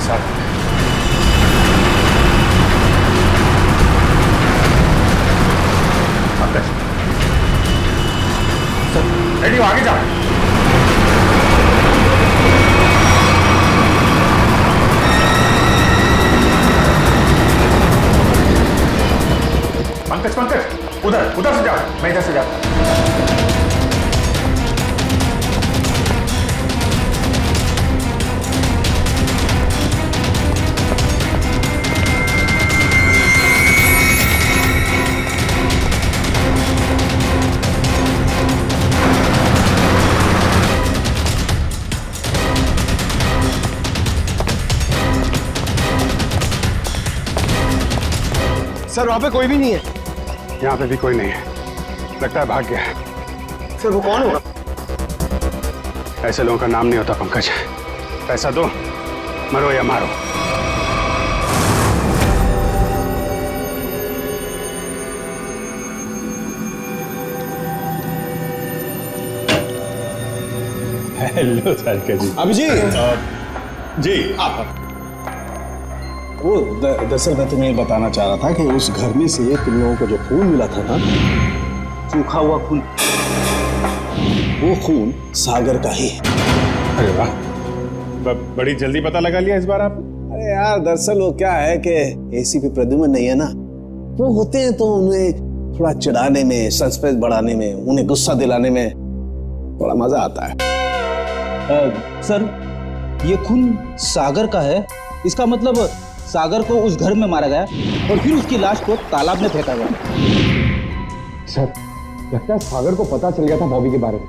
साथ। रेडी हो, आगे जाओ। पंकज पंकज, उधर उधर से जाओ, मैं इधर से जाता हूं। सर वहां पे कोई भी नहीं है। यहाँ पे भी कोई नहीं है, लगता है भाग गया है। सर वो कौन होगा? ऐसे लोगों का नाम नहीं होता पंकज। पैसा दो, मरो या मारो। हेलो सारिका जी। अभिजीत जी आप। वो दरअसल मैं तुम्हें बताना चाह रहा था कि उस घर में से तुम लोगों को जो खून मिला था ना, सूखा हुआ खून, वो खून सागर का ही। अरे वाह, बड़ी जल्दी पता लगा लिया इस बार आप। अरे यार दरअसल वो क्या है कि एसीपी प्रद्युम्न नहीं है ना, वो होते हैं तो उन्हें थोड़ा चिढ़ाने में, सस्पेंस बढ़ाने में, उन्हें गुस्सा दिलाने में थोड़ा मजा आता है। सर ये खून सागर का है, इसका मतलब सागर को उस घर में मारा गया और फिर उसकी लाश को तालाब में फेंका गया। सर लगता है सागर को पता चल गया था बॉबी के बारे में,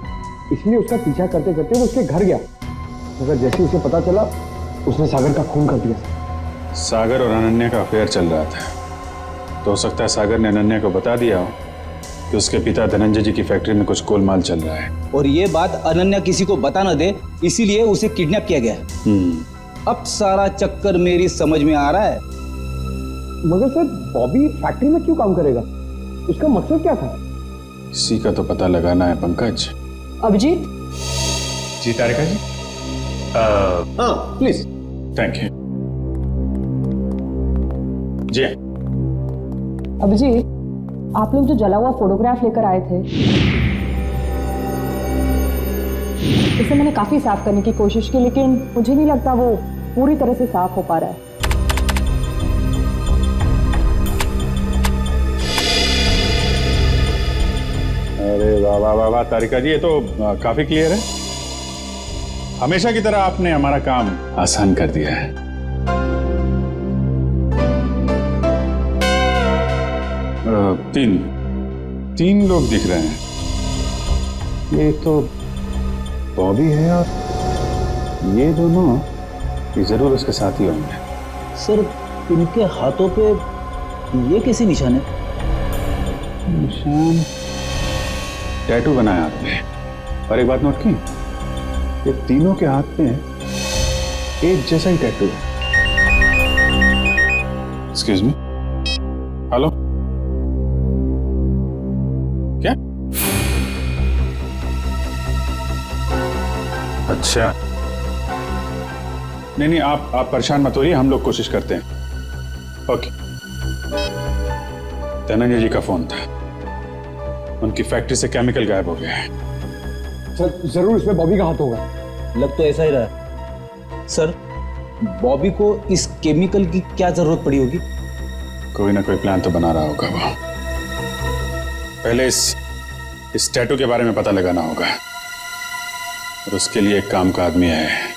इसलिए उसका पीछा करते करते वो उसके घर गया, मगर जैसे उसे पता चला उसने सागर का खून कर दिया। सागर और अनन्या का अफेयर चल रहा था, तो हो सकता है सागर ने अनन्या को बता दिया हो कि उसके पिता धनंजय जी की फैक्ट्री में कुछ गोलमाल चल रहा है, और ये बात अनन्या किसी को बता न दे, इसीलिए उसे किडनैप किया गया। अब सारा चक्कर मेरी समझ में आ रहा है। मगर सर बॉबी फैक्ट्री में क्यों काम करेगा, उसका मकसद क्या था? इसी का तो पता लगाना है पंकज। अभिजीत। जी तारिका जी। हाँ प्लीज। थैंक यू जी। अभिजीत, आप लोग जो जला हुआ फोटोग्राफ लेकर आए थे, इसे मैंने काफी साफ करने की कोशिश की, लेकिन मुझे नहीं लगता वो पूरी तरह से साफ हो पा रहा है। अरे वाह वाह वाह वाह तारिका जी, ये तो काफी क्लियर है। हमेशा की तरह आपने हमारा काम आसान कर दिया है। तीन लोग दिख रहे हैं। ये तो बॉबी है और ये दोनों ये जरूर उसके साथ ही होंगे। सर इनके हाथों पे ये कैसे निशान है? निशान टैटू बनाया आपने। और एक बात नोट की, ये तीनों के हाथ पे एक जैसा ही टैटू है। एक्सक्यूज मी, हेलो, क्या? अच्छा, नहीं आप परेशान मत होइए, हम लोग कोशिश करते हैं। ओके। धनंजय जी का फोन था, उनकी फैक्ट्री से केमिकल गायब हो गया है। सर जरूर इसमें बॉबी का हाथ होगा। लग तो ऐसा ही रहा है। सर बॉबी को इस केमिकल की क्या जरूरत पड़ी होगी? कोई ना कोई प्लान तो बना रहा होगा वो। पहले इस टैटू के बारे में पता लगाना होगा, और उसके लिए एक काम का आदमी है।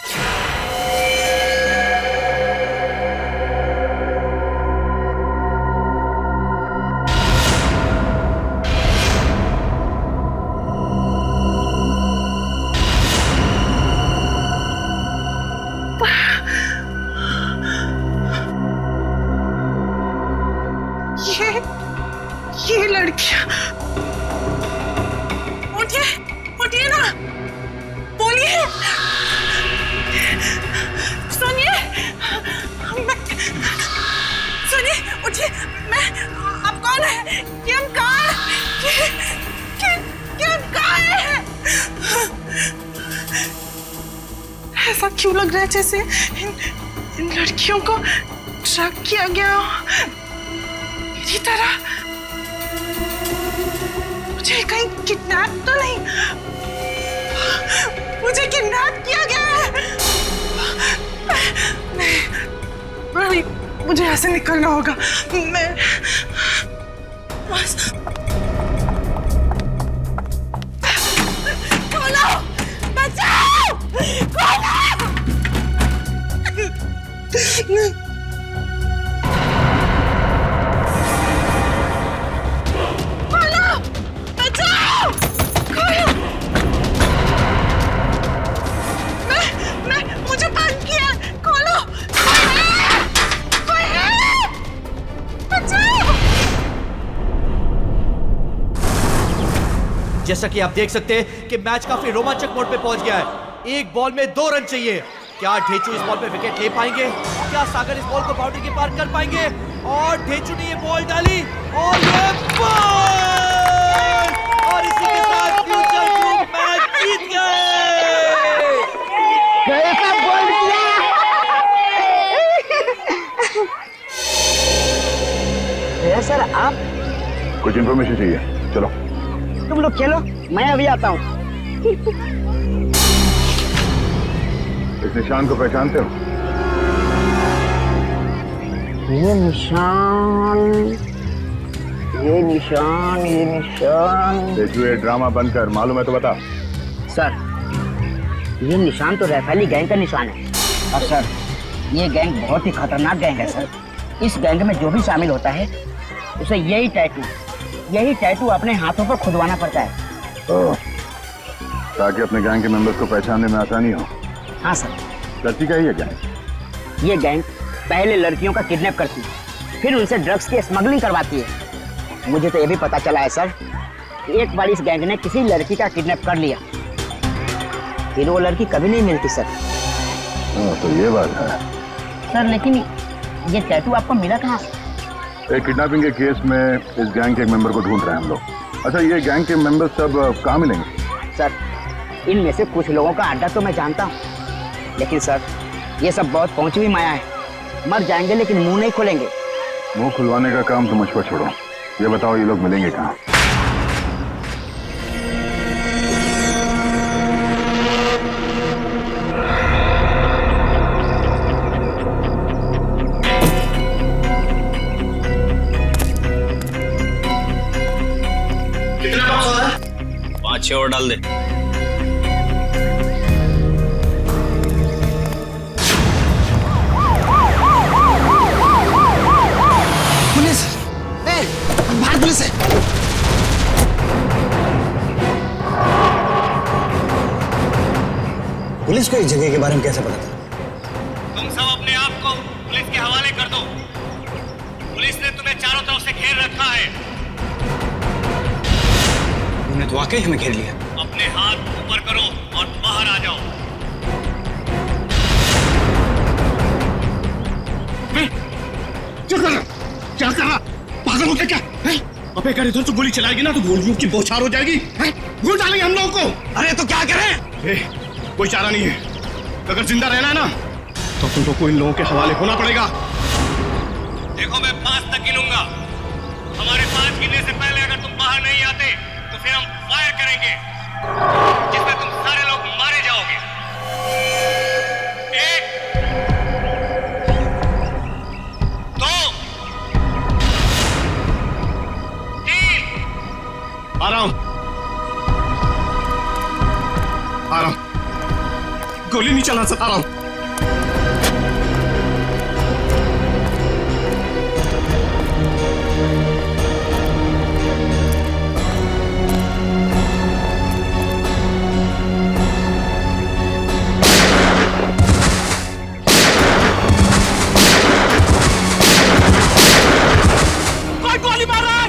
ये लड़कियां, उठिए उठिए ना, बोलिए, सुनिए, सुनिए, उठिए, मैं, आप कौन है? किम कहाँ है? किम कहाँ है? ऐसा क्यों लग रहा है जैसे इन लड़कियों को ट्रैक किया गया मेरी तरह। मुझे कहीं किडनैप तो नहीं, मुझे किडनैप किया गया है। नहीं, मुझे यहाँ से निकलना होगा। मैं बस खोलो, बचाओ, खोलो। खोलो, बचाओ, खोलो। मुझे बंद किया, खोलो। कोई है, बचाओ। जैसा कि आप देख सकते हैं कि मैच काफी रोमांचक मोड पे पहुंच गया है। एक बॉल में 2 रन चाहिए। क्या ढेचू इस बॉल पे विकेट ले पाएंगे? क्या सागर इस बॉल को बाउंड्री के पार कर पाएंगे? और ढेचू ने ये बॉल डाली और ये बॉल, और इसी के साथ फ्यूचर ग्रुप मैच जीत गए। कैसा बॉल किया? सर आप कुछ इन्फॉर्मेशन चाहिए, चलो। तुम लोग खेलो, मैं अभी आता हूँ। इस निशान को पहचानते हो? ये निशान। देखो ये ड्रामा बंद कर, मालूम है तो बता। सर ये निशान तो रैफैली गैंग का निशान है। और सर ये गैंग बहुत ही खतरनाक गैंग है सर। इस गैंग में जो भी शामिल होता है उसे यही टैटू अपने हाथों पर खुदवाना पड़ता है। ताकि अपने गैंग के मेंबर्स को पहचानने में आसानी हो। हाँ सर। करती क्या है ये गैंग? ये गैंग पहले लड़कियों का किडनैप करती है, फिर उनसे ड्रग्स की स्मगलिंग करवाती है। मुझे तो ये भी पता चला है सर कि एक बार इस गैंग ने किसी लड़की का किडनैप कर लिया, फिर वो लड़की कभी नहीं मिलती सर। तो ये बात है सर। लेकिन ये टैटू आपको मिला कहाँ से? एक किडनैपिंग के केस में इस गैंग के एक मेंबर को ढूंढ रहे हैं हम लोग। अच्छा ये गैंग के मेंबर्स सब कहाँ मिलेंगे? सर इनमें से कुछ लोगों का अड्डा तो मैं जानता हूँ, लेकिन सर ये सब बहुत पहुंची हुई माया है। मर जाएंगे लेकिन मुंह नहीं खोलेंगे। मुंह खुलवाने का काम तो मुझ पर छोड़ो। ये बताओ ये लोग मिलेंगे कहाँ? कितना बॉक्स हो रहा है? 5-6 और डाल दे। पुलिस है। पुलिस को इस जगह के बारे में कैसे पता था? तुम सब अपने आप को पुलिस के हवाले कर दो। पुलिस ने तुम्हें चारों तरफ से घेर रखा है। उन्होंने तो वाकई हमें घेर लिया। अपने हाथ ऊपर करो और बाहर आ जाओ। क्या कर रहा? पागल हो क्या? अबे अगर इधर से गोली चलाएगी ना तो गोलियों की बौछार हो जाएगी। गोली डालेंगे हम लोगों को। अरे तो क्या करें? कोई चारा नहीं है। अगर जिंदा रहना है ना तो तुम लोग को इन लोगों के हवाले होना पड़ेगा। देखो मैं 5 तक गिनूंगा। हमारे 5 गिनने से पहले अगर तुम बाहर नहीं आते तो फिर हम फायर करेंगे, जिसमें तुम सारे लोग मारे जाओगे। 1 2 3। आ रहा हूं। गोली नहीं चला सकता। आ रहा हूं। गोली मार रहा है।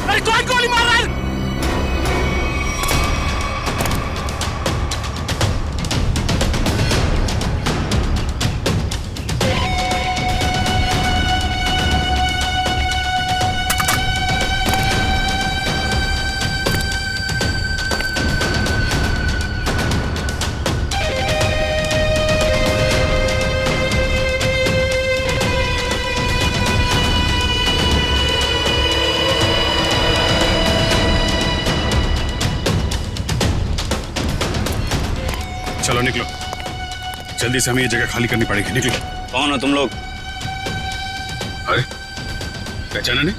अरे गोली मार रहा है। चलो निकलो, जल्दी से हमें ये जगह खाली करनी पड़ेगी। निकलो। कौन हो तुम लोग? अरे पहचाना नहीं?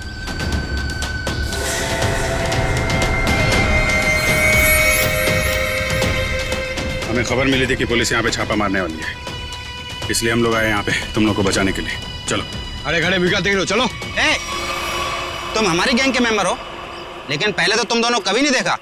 हमें खबर मिली थी कि पुलिस यहाँ पे छापा मारने वाली है, इसलिए हम लोग आए यहाँ पे तुम लोग को बचाने के लिए। चलो। अरे खड़े भी क्या देख रहे हो? चलो। तुम हमारी गैंग के मेंबर हो, लेकिन पहले तो तुम दोनों कभी नहीं देखा।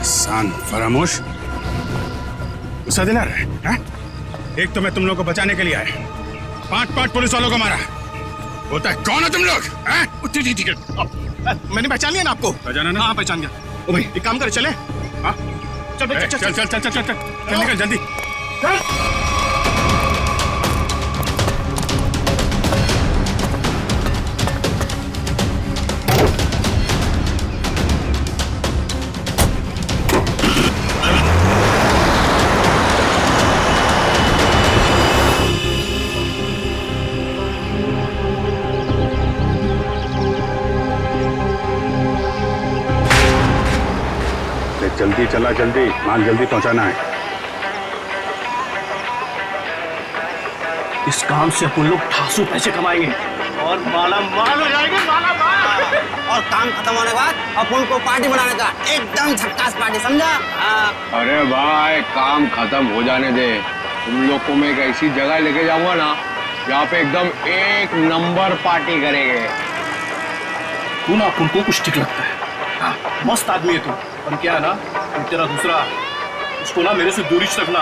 सान फरामोश, गुस्सा दिला रहे हैं? एक तो मैं तुम लोग को बचाने के लिए आया, 5 पुलिस वालों को मारा। बोलता है कौन हो तुम लोग? ठीक है, मैंने पहचान लिया ना आपको? पहचाना ना? हाँ पहचान गया। ओ भाई एक काम करे, चले? हाँ चल चल चल चल चल चल चल निकल जल्दी। जल्दी चला, जल्दी माल जल्दी पहुंचाना है। इस काम से अपन लोग ठासू पैसे कमाएंगे और माला माल हो जाएंगे, माला माल। और काम खत्म होने के बाद अपन को पार्टी बनाने का, एकदम झक्कास पार्टी, समझा? अरे भाई काम खत्म हो जाने दे, तुम लोग को मैं एक ऐसी जगह लेके जाऊंगा ना जहाँ पे एकदम 1 नंबर पार्टी करेंगे। तू ना अपन को कुछ ठीक लगता है। हाँ, मस्त आदमी है तू, पर क्या है ना तेरा दूसरा, उसको ना मेरे से दूरी रखना।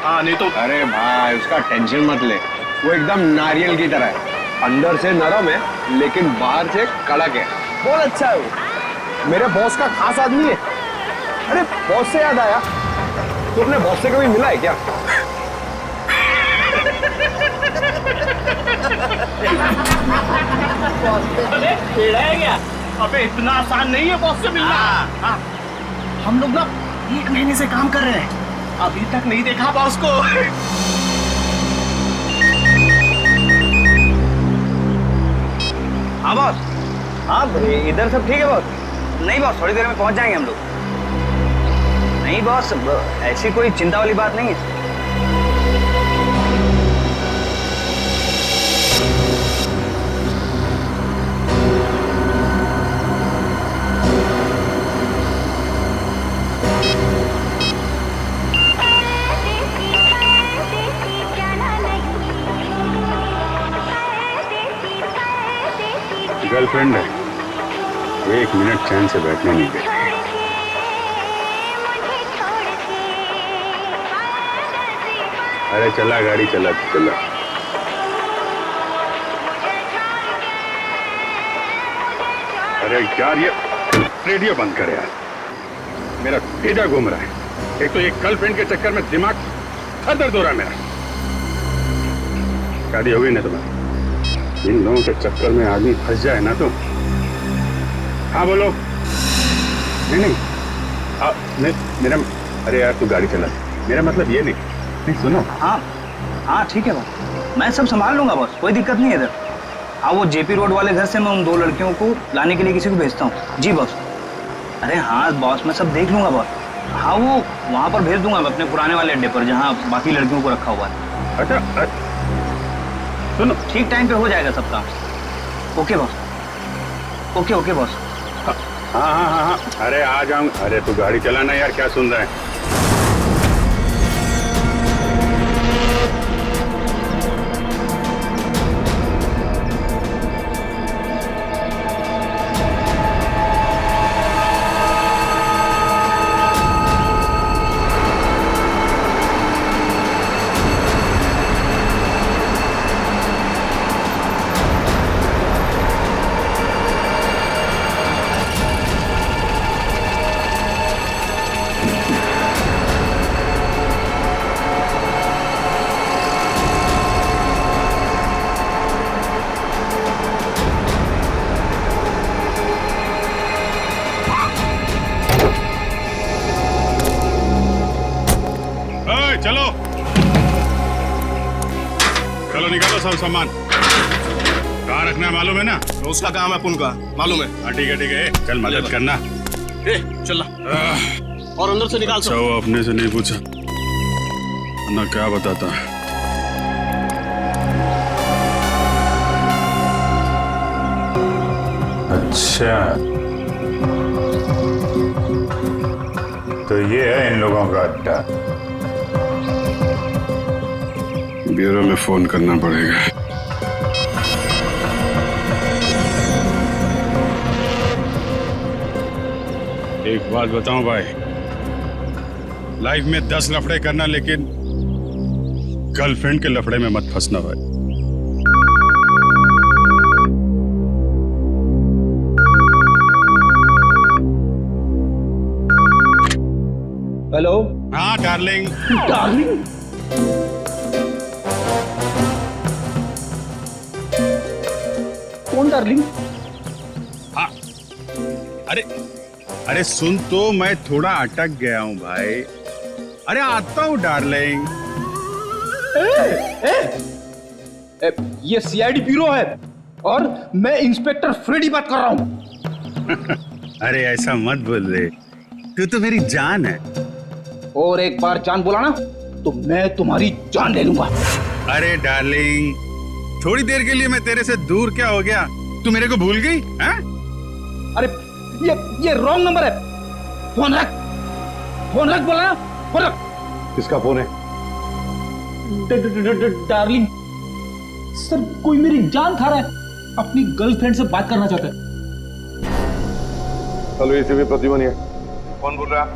हाँ नहीं तो। अरे भाई उसका टेंशन मत ले, वो एकदम नारियल की तरह है, अंदर से नरम है लेकिन बाहर से कड़क है। बहुत अच्छा है वो, मेरे बॉस का खास आदमी है। अरे बॉस से याद आया, तू अपने बॉस से कभी मिला है क्या? क्या? अबे इतना आसान नहीं है बॉस से मिलना। हाँ। हम लोग ना 1 महीने से काम कर रहे हैं, अभी तक नहीं देखा बॉस को। हाँ बॉस। हाँ इधर सब ठीक है बॉस? नहीं बॉस, थोड़ी देर में पहुंच जाएंगे हम लोग। नहीं बॉस, ऐसी कोई चिंता वाली बात नहीं है। गर्लफ्रेंड है, 1 मिनट चैन से बैठने नहीं दे। अरे चला गाड़ी, चला चला। अरे यार ये रेडियो बंद कर यार, मेरा भेजा घूम रहा है। एक तो ये गर्लफ्रेंड के चक्कर में दिमाग दर्द हो रहा है मेरा। शादी हो गई ना तुम्हारी, इन लोगों के चक्कर में आदमी फंस जाए ना तो। हाँ बोलो। नहीं मेरा, अरे यार तू गाड़ी चला, मेरा मतलब ये नहीं सुनो। हाँ हाँ ठीक है बॉस, मैं सब संभाल लूंगा बॉस, कोई दिक्कत नहीं है इधर। हाँ वो जेपी रोड वाले घर से मैं उन 2 लड़कियों को लाने के लिए किसी को भेजता हूँ। जी बॉस। अरे हाँ बॉस, मैं सब देख लूंगा बॉस। हाँ वो वहाँ पर भेज दूंगा मैं अपने पुराने वाले अड्डे पर, जहाँ बाकी लड़कियों को रखा हुआ है। अच्छा सुनो, ठीक टाइम पे हो जाएगा सब काम। Okay boss, okay boss. हाँ, अरे आ जाऊँ। अरे तू गाड़ी चलाना यार, क्या सुन रहा है? चलो निकालो सब सामान। कहाँ रखना है मालूम है ना? तो उसका काम है, पुन का मालूम है। हाँ ठीक है, चल मदद करना। चल और अंदर से निकाल अच्छा वो अपने से नहीं पूछा ना, क्या बताता। अच्छा तो ये है इन लोगों का अड्डा। ब्यूरो में फोन करना पड़ेगा। एक बात बताऊं भाई, लाइफ में 10 लफड़े करना, लेकिन गर्लफ्रेंड के लफड़े में मत फंसना भाई। हेलो। हाँ डार्लिंग। डार्लिंग? कौन डार्लिंग? हाँ अरे सुन तो, मैं थोड़ा अटक गया हूँ भाई। अरे आता हूँ डार्लिंग। ये सीआईडी ब्यूरो है और मैं इंस्पेक्टर फ्रेडी बात कर रहा हूँ। अरे ऐसा मत बोल रे, तू तो मेरी जान है। और एक बार जान बोला ना तो मैं तुम्हारी जान ले लूंगा। अरे डार्लिंग, थोड़ी देर के लिए मैं तेरे से दूर क्या हो गया? तू मेरे को भूल गई? हाँ? अरे ये रॉन्ग नंबर है। फोन रख बोला ना, फोन रख। किसका फोन है? डार्लिंग सर, कोई मेरी जान खा रहा है, अपनी गर्लफ्रेंड से बात करना चाहता है। हेलो, ये सिर्फ प्रतिमा नहीं है। कौन बोल रहा है?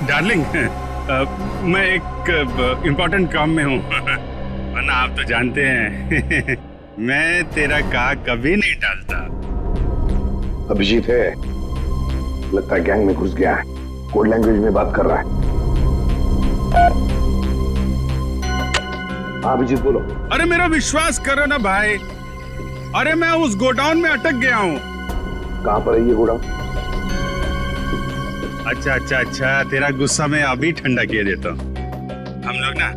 डार्लिंग, मैं एक इम्पोर्टेंट काम में हूँ। वरना आप तो जानते हैं मैं तेरा कहा कभी नहीं टालता। अभिजीत है, लगता है गैंग में घुस गया है, कोड लैंग्वेज में बात कर रहा है। हाँ अभिजीत बोलो। अरे मेरा विश्वास करो ना भाई, अरे मैं उस गोडाउन में अटक गया हूँ। कहाँ पर है ये गोडाउन? अच्छा, तेरा गुस्सा मैं अभी ठंडा किए देता हूँ। हम लोग ना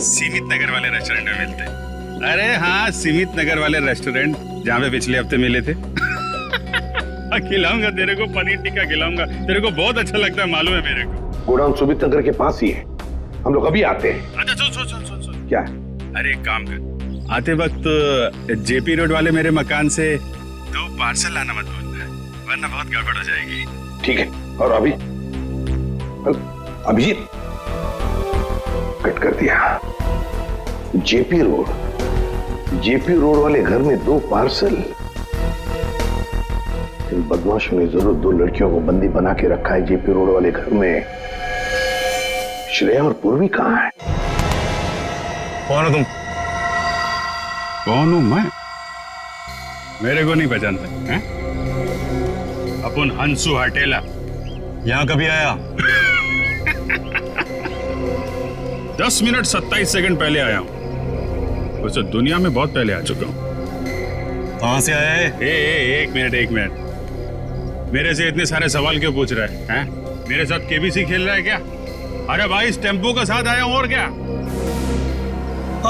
सीमित नगर वाले रेस्टोरेंट में मिलते हैं। अरे हाँ, सीमित नगर वाले रेस्टोरेंट जहाँ पे पिछले हफ्ते मिले थे। खिलाऊंगा तेरे को, पनीर टिक्का खिलाऊंगा तेरे को, बहुत अच्छा लगता है मालूम है मेरे को। गोडाउन सुमित नगर के पास ही है, हम लोग अभी आते हैं। अच्छा सुन। क्या? अरे एक काम कर, आते वक्त जेपी रोड वाले मेरे मकान से 2 पार्सल लाना मत भूलना, वरना बहुत गड़बड़ हो जाएगी। ठीक है। और अभी अभिजीत कट कर दिया। जेपी रोड वाले घर में 2 पार्सल। इन बदमाशों ने जरूर 2 लड़कियों को बंदी बना के रखा है जेपी रोड वाले घर में। श्रेया और पूर्वी कहाँ है? कौन हो तुम? कौन हूं मैं? मेरे को नहीं पहचानते हैं? अपन हंसू हटेला। यहाँ कभी आया? 10 मिनट 27 सेकंड पहले आया हूँ। वैसे दुनिया में बहुत पहले आ चुका हूँ। कहाँ से आया है? एक मिनट। मेरे से इतने सारे सवाल क्यों पूछ रहा है? हैं? मेरे साथ केबीसी खेल रहा है क्या? अरे भाई, इस टेम्पो के साथ आया हूँ, और क्या?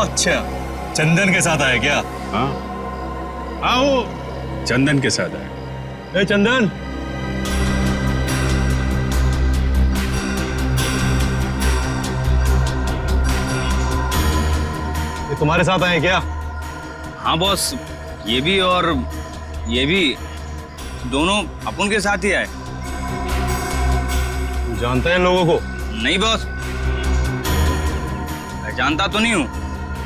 अच्छा, चंदन के साथ आया क्या? हाँ, वो चंदन के साथ आया। ए चंदन, ये तुम्हारे साथ आए क्या? हाँ बॉस, ये भी और ये भी, दोनों अपन के साथ ही आए। जानते हैं लोगों को? नहीं बॉस, मैं जानता तो नहीं हूँ,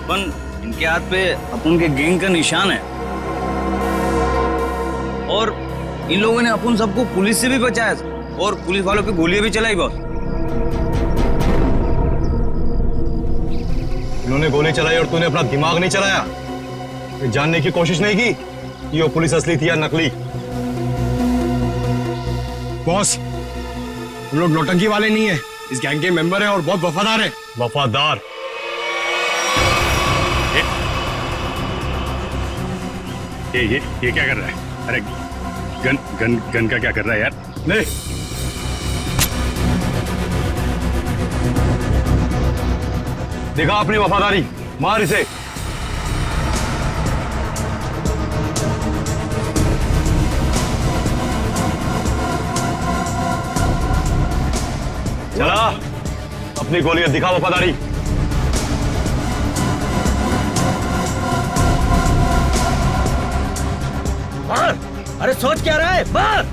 पर इनके हाथ पे अपन के गैंग का निशान है। और इन लोगों ने अपन सबको पुलिस से भी बचाया और पुलिस वालों पे गोलियां भी चलाई बॉस। इन्होंने गोली चलाई और तूने अपना दिमाग नहीं चलाया? ये जानने की कोशिश नहीं की कि वो पुलिस असली थी या नकली? बॉस, हम लोग नौटंकी वाले नहीं है, इस गैंग के मेंबर हैं और बहुत वफादार हैं। वफादार? ये क्या कर रहा है? अरे गन का क्या कर रहा है यार? नहीं, देखा अपनी वफादारी। मार इसे। चला, अपनी गोलियां दिखा वफादारी। मार। अरे सोच क्या रहा है, मार।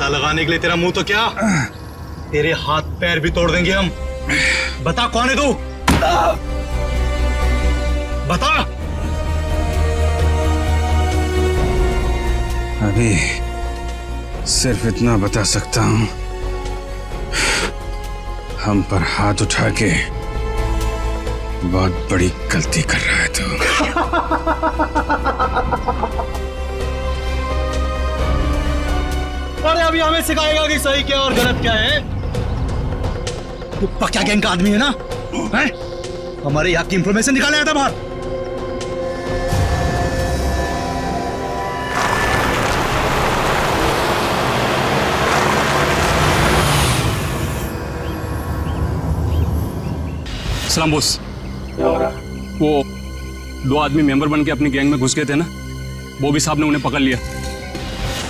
लगाने के लिए तेरा मुंह तो क्या, तेरे हाथ पैर भी तोड़ देंगे हम। बता कौन है तू, बता। अभी सिर्फ इतना बता सकता हूं, हम पर हाथ उठा के बहुत बड़ी गलती कर रहा है अरे अभी हमें सिखाएगा कि सही क्या और गलत क्या है। तू पक्का गैंग का आदमी है ना, हैं? हमारे यहाँ की इंफॉर्मेशन निकाले आया था बाहर। सलाम बॉस। वो 2 आदमी मेंबर बन के अपनी गैंग में घुस गए थे ना, वो भी साहब ने उन्हें पकड़ लिया।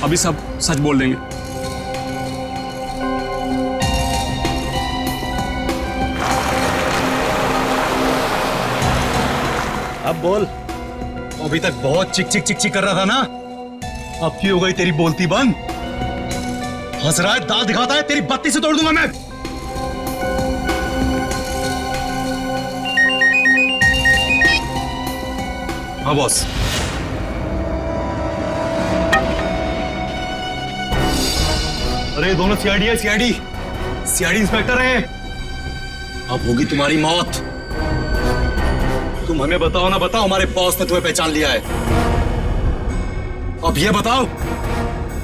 अभी सब सच बोल देंगे। अब बोल। अभी तक बहुत चिक चिक चिक चिक कर रहा था ना, अब की हो गई तेरी बोलती बंद? हंस रहा है, दांत दिखाता है, तेरी बत्ती से तोड़ दूंगा मैं। हाँ बॉस। अरे दोनों सीआईडी है, सीआईडी इंस्पेक्टर है। अब होगी तुम्हारी मौत। तुम हमें बताओ ना, बताओ हमारे बॉस ने तुम्हें पहचान लिया है। अब ये बताओ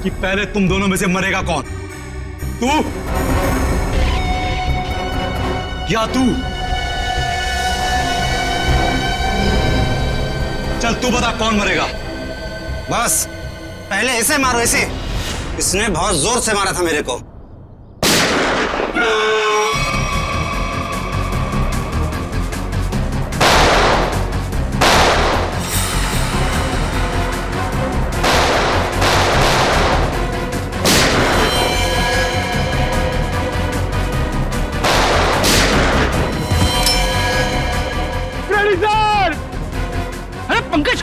कि पहले तुम दोनों में से मरेगा कौन, तू या तू? चल तू बता कौन मरेगा। बस पहले ऐसे मारो, ऐसे। इसने बहुत जोर से मारा था मेरे को। अरे पंकज,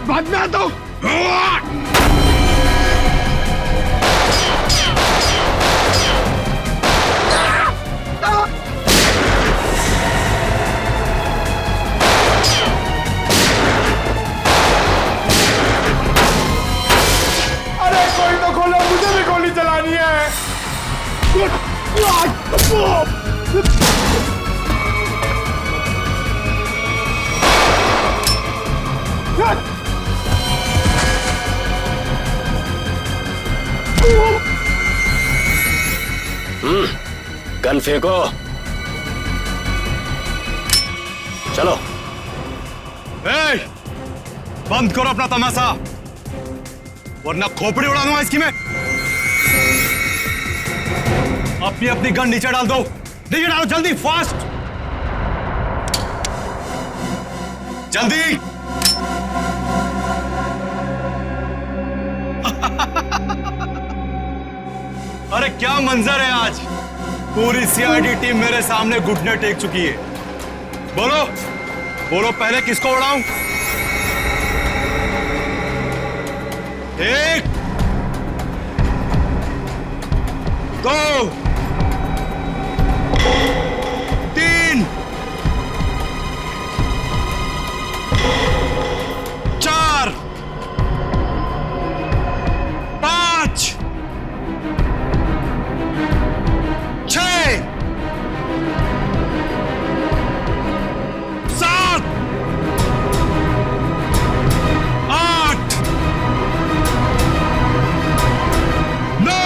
बाद में दो। अरे कोई तो खोलो, मुझे भी गोली चलानी है। गन फेंको। चलो। ए, बंद करो अपना तमाशा, वरना खोपड़ी उड़ा दूंगा इसकी मैं। अपनी अपनी गन नीचे डाल दो, नीचे डालो जल्दी, फास्ट, जल्दी। अरे क्या मंजर है आज, पूरी सीआईडी टीम मेरे सामने घुटने टेक चुकी है। बोलो बोलो, पहले किसको उड़ाऊं? एक, दो, तीन, चार, पांच, छह, सात, आठ, नौ,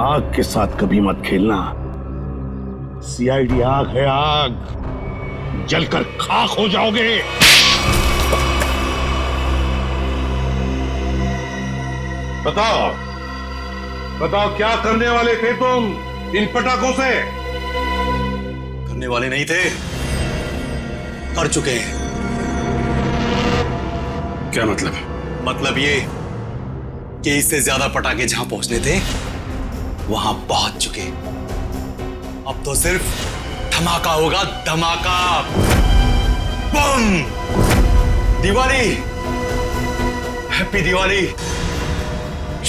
आग के साथ कभी मत खेलना। सीआईडी आग है, आग, जलकर खाक हो जाओगे। बताओ बताओ, क्या करने वाले थे तुम इन पटाखों से? करने वाले नहीं थे, कर चुके हैं। क्या मतलब? मतलब ये कि इससे ज्यादा पटाखे जहां पहुंचने थे वहां पहुंच चुके। अब तो सिर्फ धमाका होगा, धमाका, बम। दिवाली, हैप्पी दिवाली,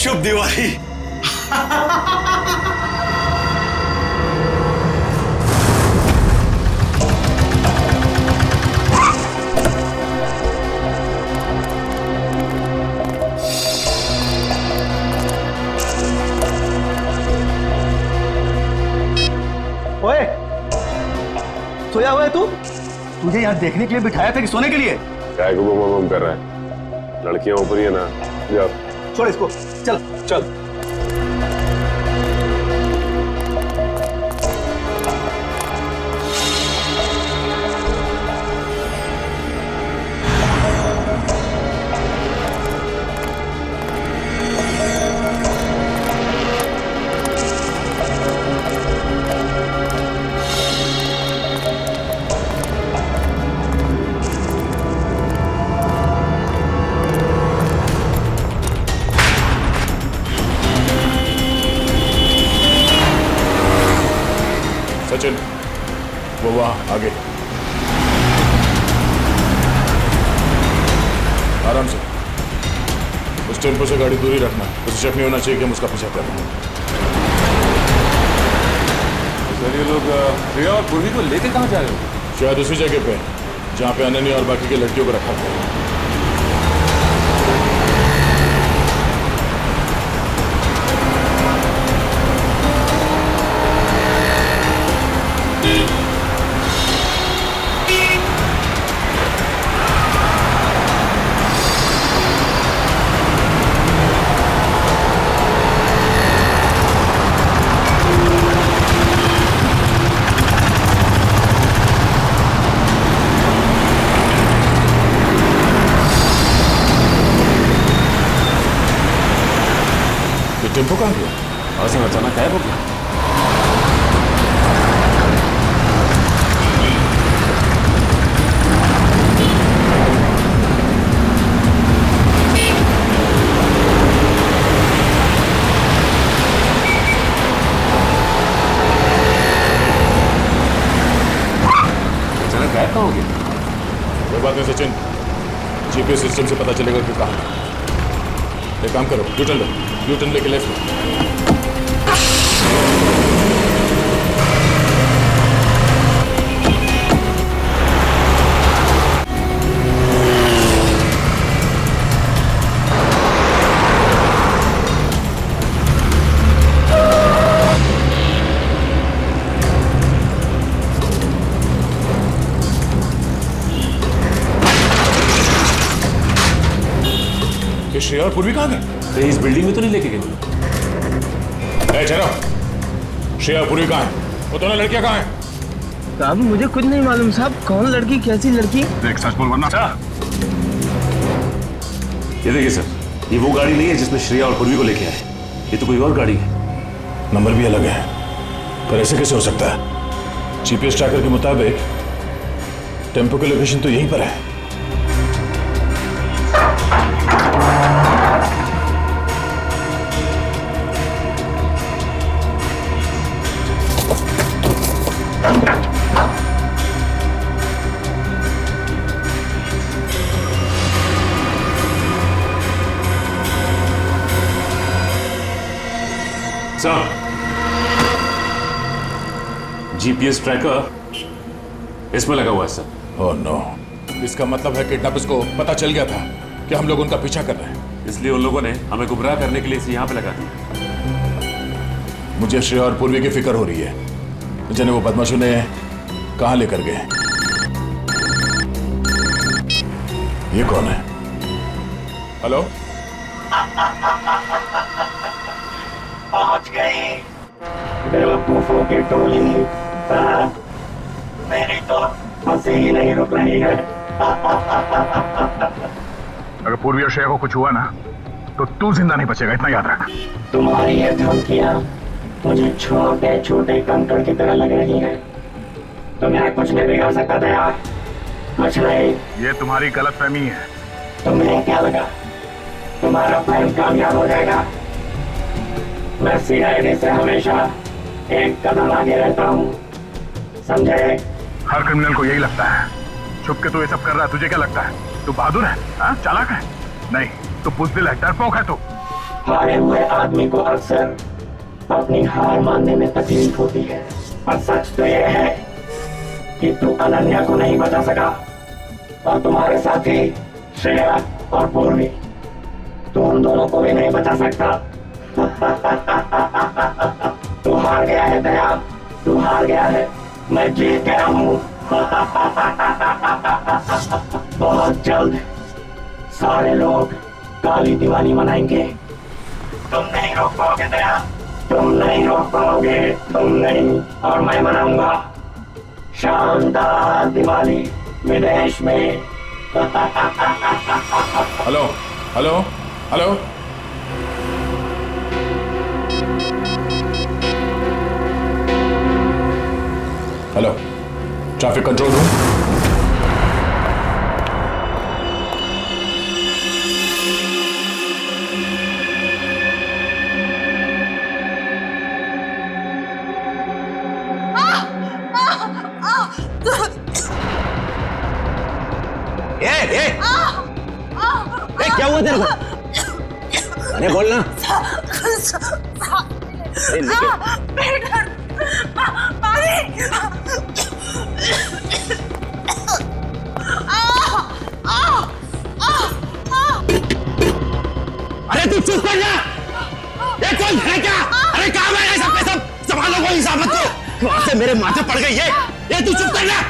शुभ दिवाली। ओए, सोया हुआ है तू? तुझे यहाँ देखने के लिए बिठाया था कि सोने के लिए? क्या बम कर रहा है? लड़कियां ऊपर ही है ना, जाओ। छोड़ इसको, चल चल। सचिन, वो वहां आगे। आराम से, उस टेम्पो से गाड़ी दूरी रखना। उसे शक नहीं होना चाहिए कि हम उसका पीछा कर रहे हैं। सर, ये लोग प्रिया और पूर्वी को लेके कहाँ जा रहे हो? शायद उसी जगह पे जहाँ पे अनन्या और बाकी की लड़कियों को रखा था। टेम्पो कहाँ गया? आज अचानक गायब हो गया। अचानक गायब कहाँ हो गया? कोई बात नहीं सचिन, जीपीएस सिस्टम से पता चलेगा कि कहाँ है। एक काम करो, यूटर्न लो, यूटर्न लेके लेफ्ट लो। श्रेया और पूर्वी कहाँ गए? कहीं इस बिल्डिंग में तो नहीं लेके गए? चलो, श्रेया और पूर्वी कहाँ है? वो दोनों लड़कियां कहाँ हैं? साहब मुझे कुछ नहीं मालूम साहब, कौन लड़की कैसी लड़की? देख सच बोल वरना। ये देखिए सर, ये वो गाड़ी नहीं है जिसमें श्रेया और पूर्वी को लेके आए, ये तो कोई और गाड़ी है। नंबर भी अलग है, पर ऐसे कैसे हो सकता है? जीपीएस ट्रैकर के मुताबिक टेम्पो की लोकेशन तो यहीं पर है। जीपीएस ट्रैकर इसमें लगा हुआ है सर। ओह नो, इसका मतलब है किडनैपर्स को पता चल गया था कि हम लोग उनका पीछा कर रहे हैं, इसलिए उन लोगों ने हमें गुमराह करने के लिए इसे यहाँ पे लगा दिया। मुझे श्रेया और पूर्वी की फिक्र हो रही है, जिन्हें वो बदमाशों ने कहाँ लेकर गए। ये कौन है? हेलो, पहुंच गए बेवकूफों की टोली। मेरी तो हंसी ही नहीं रुक रही है। अगर पूर्वी और श्रेया को कुछ हुआ ना तो तू जिंदा नहीं बचेगा, इतना याद रख। तुम्हारी ये धमकियां मुझे छोटे छोटे कंकड़ की तरह लग रही हैं। तुम्हें कुछ नहीं बिगाड़ सकता दया, कुछ नहीं। ये तुम्हारी गलतफहमी है। तुम्हें क्या लगा तुम्हारा प्लान कामयाब हो जाएगा? मैं सीआईडी से हमेशा एक कदम आगे रहता हूँ, समझे? हर क्रिमिनल को यही लगता है। छुप के तू ये सब कर रहा है, तुझे क्या लगता है? तू बहादुर है, चालाक है? नहीं, तू बुज़दिल है, डरपोक है तू। हारे हुए आदमी को अक्सर अपनी हार मानने में तकलीफ होती है, और सच तो यह है कि तू अनन्या को नहीं बचा सका, और तुम्हारे साथी श्रेया और पूर्वी, तू उन दोनों को भी नहीं बचा सकता। तू हार गया है दया, तू हार गया है, मैं जीत गया हूँ। बहुत जल्द सारे लोग काली दिवाली मनाएंगे। तुम नहीं रोक पाओगे दया, तुम नहीं रोक पाओगे, तुम नहीं, और मैं मनाऊंगा शानदार दिवाली विदेश में। Hello hello hello, hello, traffic control room. क्या हुआ तेरे को? अरे बोलना। अरे तू चुप कर जा। ये कौन है क्या? अरे कहाँ है सब के सब? संभालो कोई हिसाब मत को। वहां से मेरे माथे पड़ गई है। ये तू चुप कर जा।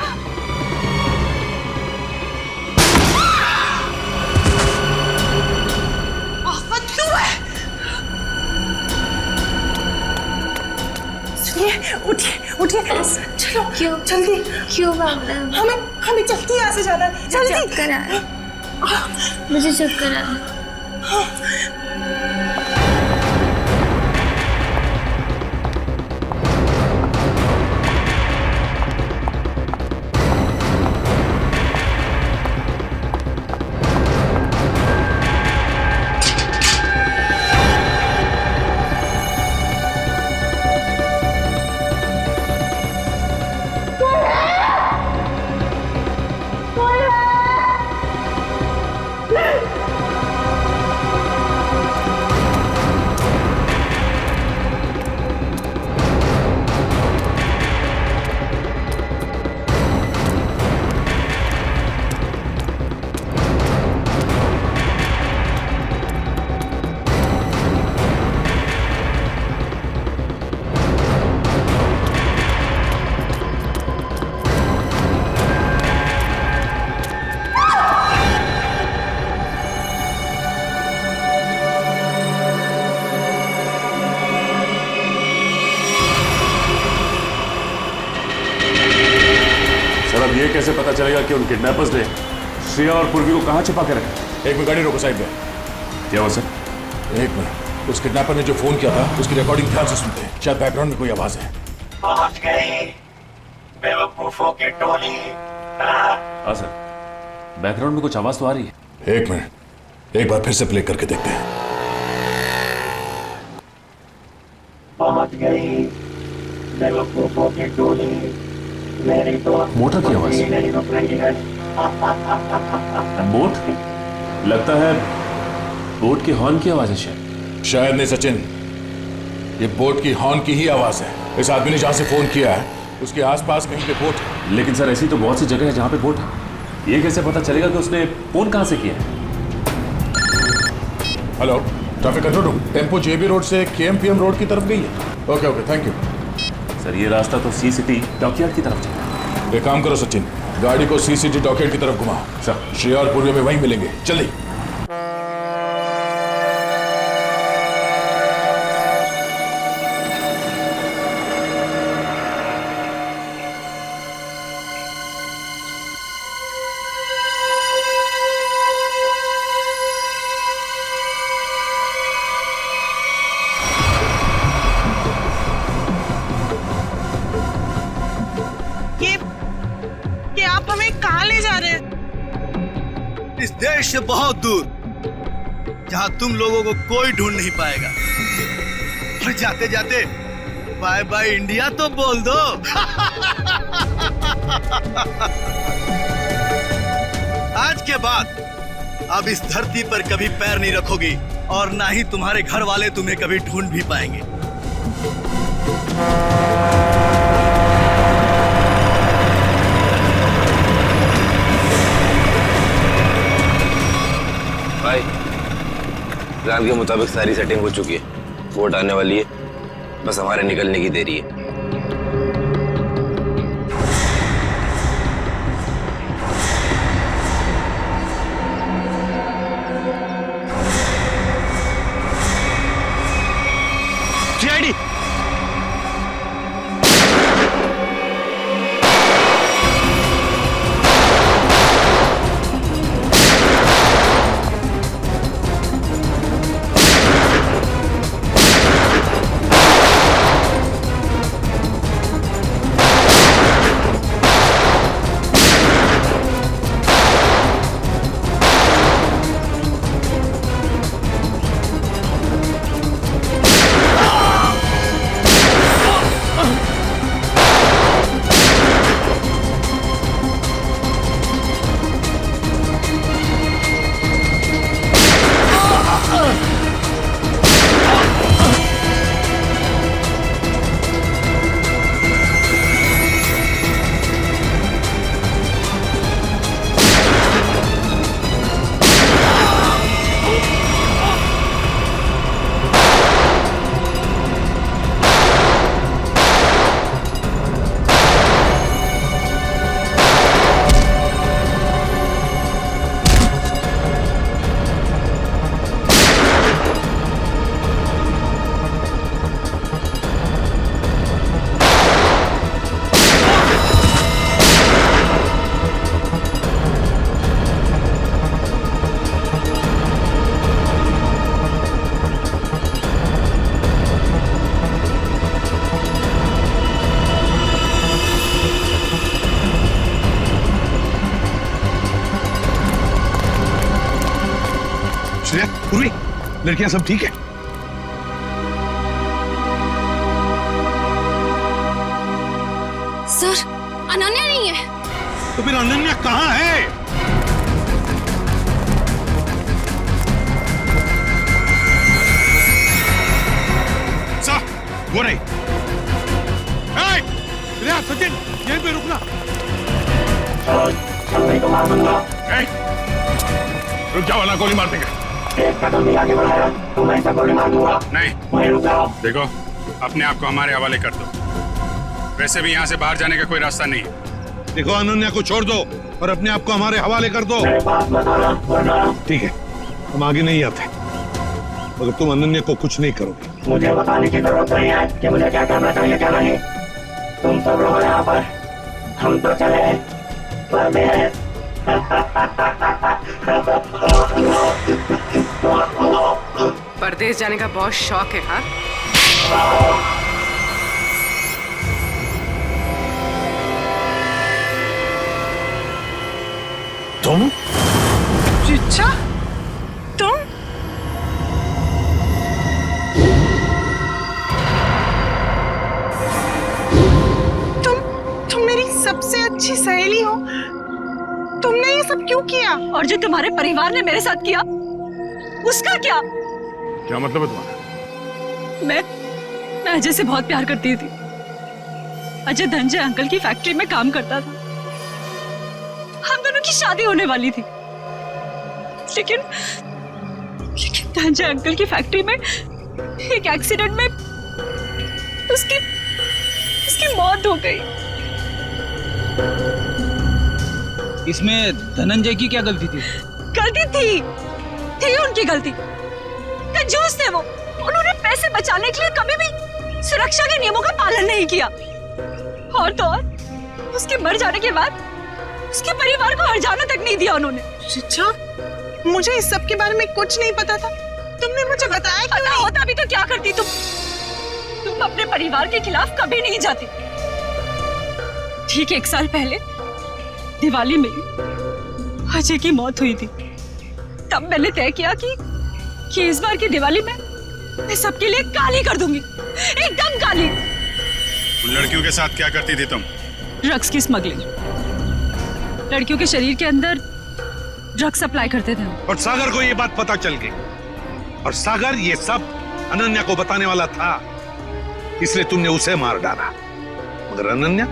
उठिए उठिए, चलो। क्यों? जल्दी। क्यों बाबला? हमें जल्दी यहाँ से जाना है, जल्दी। चक्कर आ रहा है, मुझे चक्कर आ रहा है। चलेगा कि उन किडनैपर्स ने श्रेया और पूर्वी को कहाँ छिपा कर रखा? एक मिनट गाड़ी रोको साइड में। क्या हुआ सर? एक मिनट, उस किडनैपर ने जो फोन किया था उसकी रिकॉर्डिंग ध्यान से सुनते हैं, शायद बैकग्राउंड में कोई आवाज है। पहुंच गई बेवकूफों की टोली। हाँ सर, बैकग्राउंड में कुछ आवाज तो आ रही है। एक मिनट, एक बार फिर से प्ले करके देखते हैं। पहुंच गई बेवकूफों की टोली, मेरी तो मोटर की आवाज। नहीं रुक रही है। बोट? लगता है बोट के हॉर्न की आवाज है। शायद नहीं सचिन, ये बोट की हॉर्न की ही आवाज है। इस आदमी ने जहां से फोन किया है उसके आसपास कहीं पे बोट है। लेकिन सर ऐसी तो बहुत सी जगह है जहां पे बोट है, ये कैसे पता चलेगा कि उसने फोन कहां से किया है? Hello, traffic control room, tempo JB road से केएमपीएम रोड की तरफ गई है। Okay okay, thank you sir. ये रास्ता तो सी सिटी डॉकयार्ड की तरफ जाता है। एक काम करो सचिन, गाड़ी को सी सिटी डॉकयार्ड की तरफ घुमा। सर, श्रेया और पूर्वी में वहीं मिलेंगे, जल्दी। ये आप हमें कहाँ ले जा रहे हैं? इस देश से बहुत दूर, जहां तुम लोगों को कोई ढूंढ नहीं पाएगा। और जाते जाते बाय बाय इंडिया तो बोल दो। आज के बाद अब इस धरती पर कभी पैर नहीं रखोगी और ना ही तुम्हारे घर वाले तुम्हें कभी ढूंढ भी पाएंगे। भाई, प्लान के मुताबिक सारी सेटिंग हो चुकी है, वोट आने वाली है, बस हमारे निकलने की देरी है। सीआईडी पूर्वी, लड़कियां सब ठीक है? सर, अनन्या नहीं है। तो फिर अनन्या कहाँ है? सर, वो नहीं। सचिन, यहीं पे रुकना। तो मार दूंगा। रुक जाओ, वरना गोली मार देंगे। एक कदम भी आगे बढ़ाया तो मैं ऐसा गोली मार दूंगा। नहीं, वहीं रुक जाओ। देखो, अपने आप को हमारे हवाले कर दो। वैसे भी यहाँ से बाहर जाने का कोई रास्ता नहीं है। देखो, अनन्या को छोड़ दो और अपने आप को हमारे हवाले कर दो। ठीक है, हम आगे नहीं आते, मगर तुम अनन्या को कुछ नहीं करोगे। मुझे बताने की जरूरत नहीं है कि मुझे क्या करना चाहिए क्या नहीं। तुम सब लोग यहाँ पर, हम तो चले ट्रांसफर में है। परदेश जाने का बहुत शौक है, हाँ? तुम? चिच्चा, तुम? तुम मेरी सबसे अच्छी सहेली हो। तुमने ये सब क्यों किया? और जो तुम्हारे परिवार ने मेरे साथ किया, उसका क्या? क्या मतलब है तुम्हारा? मैं अजय से बहुत प्यार करती थी। अजय धनंजय अंकल की फैक्ट्री में काम करता था। हम दोनों की शादी होने वाली थी, लेकिन धनंजय अंकल की फैक्ट्री में एक एक्सीडेंट में उसकी मौत हो गई। इसमें धनंजय की क्या गलती थी? गलती थी उनकी गलती। कंजूस थे वो। उन्होंने पैसे बचाने के लिए कभी भी सुरक्षा के नियमों का पालन नहीं किया। और तो और उसके मर जाने के बाद उसके परिवार को हर्जाना तक नहीं दिया उन्होंने। चिच्चा, मुझे इस सब के बारे में कुछ नहीं पता था। तुमने मुझे बताया क्यों नहीं? होता भी तो क्या करती तुम अपने परिवार के खिलाफ कभी नहीं जाती। ठीक 1 साल पहले दिवाली में अजय की मौत हुई थी। तब मैंने तय किया कि इस बार की दिवाली में मैं सबके लिए काली कर दूंगी, एकदम काली। उन लड़कियों के साथ क्या करती थी तुम? ड्रग्स की स्मगलिंग। लड़कियों के शरीर के अंदर ड्रग्स सप्लाई करते थे। और सागर को ये बात पता चल गई, और सागर ये सब अनन्या को बताने वाला था, इसलिए तुमने उसे मार डाला। मगर अनन्या,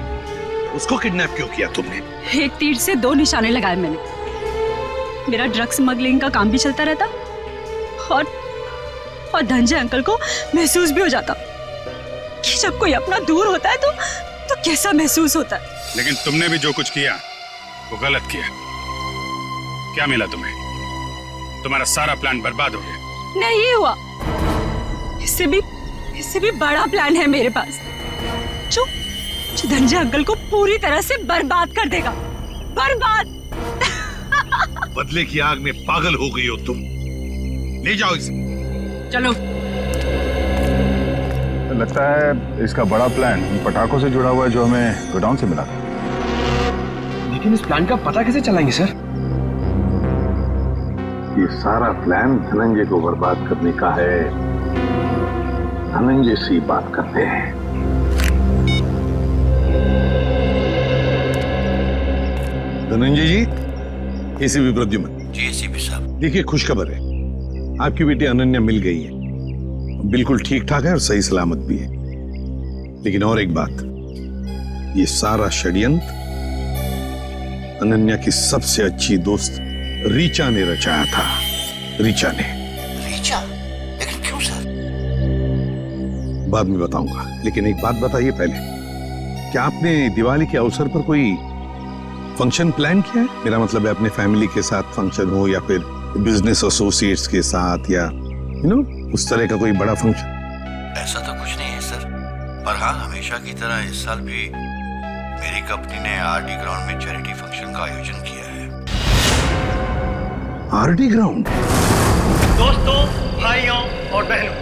उसको किडनैप क्यों किया तुमने? एक तीर से 2 निशाने लगाए मैंने। मेरा ड्रग्स स्मगलिंग का काम भी चलता रहता और धनंजय अंकल को महसूस भी हो जाता कि जब कोई अपना दूर होता है तो कैसा महसूस होता है। लेकिन तुमने भी जो कुछ किया वो गलत किया। क्या मिला तुम्हें? तुम्हारा सारा प्लान बर्बाद हो गया। नहीं हुआ, इससे भी बड़ा प्लान है मेरे पास, जो धनंजय अंकल को पूरी तरह से बर्बाद कर देगा। बर्बाद। बदले की आग में पागल हो गई हो तुम। ले जाओ इसे। चलो। लगता है इसका बड़ा प्लान उन पटाखों से जुड़ा हुआ है जो हमें गोडाउन से मिला था। लेकिन इस प्लान का पता कैसे चलाएंगे सर? ये सारा प्लान धनंजय को बर्बाद करने का है। धनंजय से बात करते हैं। धनंजय जी, एसीपी प्रद्युमन। जी एसीपी साहब। देखिए, खुशखबर है, आपकी बेटी अनन्या मिल गई है। बिल्कुल ठीक ठाक है और सही सलामत भी है। लेकिन और एक बात, ये सारा षड्यंत्र अनन्या की सबसे अच्छी दोस्त रीचा ने रचाया था। रीचा? लेकिन क्यों सर? बाद में बताऊंगा, लेकिन एक बात बताइए पहले, क्या आपने दिवाली के अवसर पर कोई फंक्शन प्लान किया है? मेरा मतलब है अपने फैमिली के साथ फंक्शन हो या फिर बिजनेस एसोसिएट्स के साथ, या उस तरह का कोई बड़ा फंक्शन। ऐसा तो कुछ नहीं है सर, पर हाँ, हमेशा की तरह इस साल भी मेरी कंपनी ने आरडी ग्राउंड में चैरिटी फंक्शन का आयोजन किया है। RD ground? दोस्तों, भाइयों और बहनों,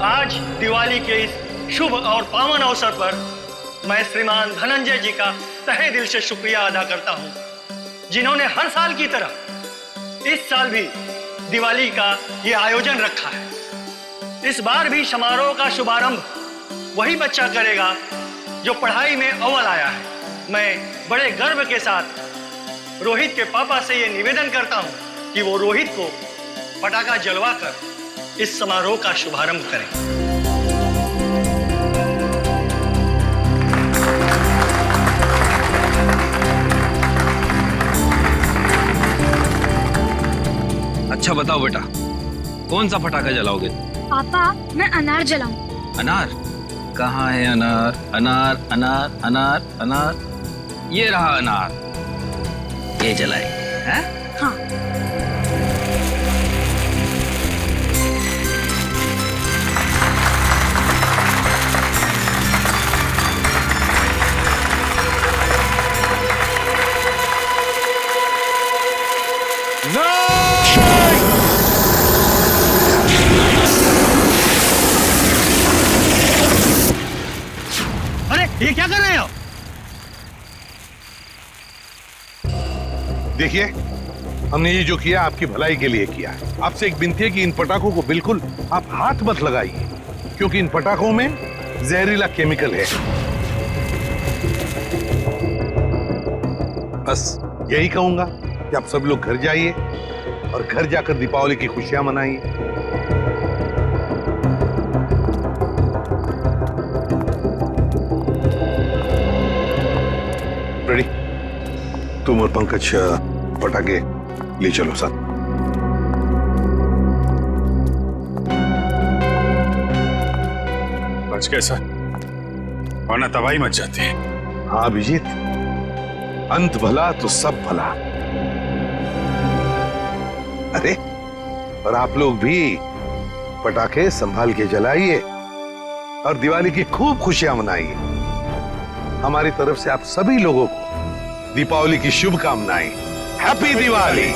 आज दिवाली के इस शुभ और पावन अवसर पर मैं श्रीमान धनंजय जी का तहे दिल से शुक्रिया अदा करता हूं, जिन्होंने हर साल की तरह इस साल भी दिवाली का ये आयोजन रखा है। इस बार भी समारोह का शुभारंभ वही बच्चा करेगा जो पढ़ाई में अव्वल आया है। मैं बड़े गर्व के साथ रोहित के पापा से ये निवेदन करता हूं कि वो रोहित को पटाखा जलवाकर इस समारोह का शुभारंभ करें। अच्छा बताओ बेटा, कौन सा पटाखा जलाओगे? पापा, मैं अनार जलाऊं। अनार? कहाँ है अनार? अनार अनार अनार अनार, ये रहा अनार, ये जलाए हैं? हाँ। ये क्या कर रहे हो? देखिए, हमने ये जो किया आपकी भलाई के लिए किया है। आपसे एक विनती है कि इन पटाखों को बिल्कुल आप हाथ मत लगाइए, क्योंकि इन पटाखों में जहरीला केमिकल है। बस यही कहूंगा कि आप सब लोग घर जाइए और घर जाकर दीपावली की खुशियां मनाइए। रेडी? तुम और पंकज पटाखे ले चलो साथ। बच कैसा, वरना तबाही मच जाती है। हाँ अभिजीत, अंत भला तो सब भला। अरे और आप लोग भी पटाखे संभाल के जलाइए और दिवाली की खूब खुशियां मनाइए। हमारी तरफ से आप सभी लोगों को दीपावली की शुभकामनाएं। हैप्पी दिवाली।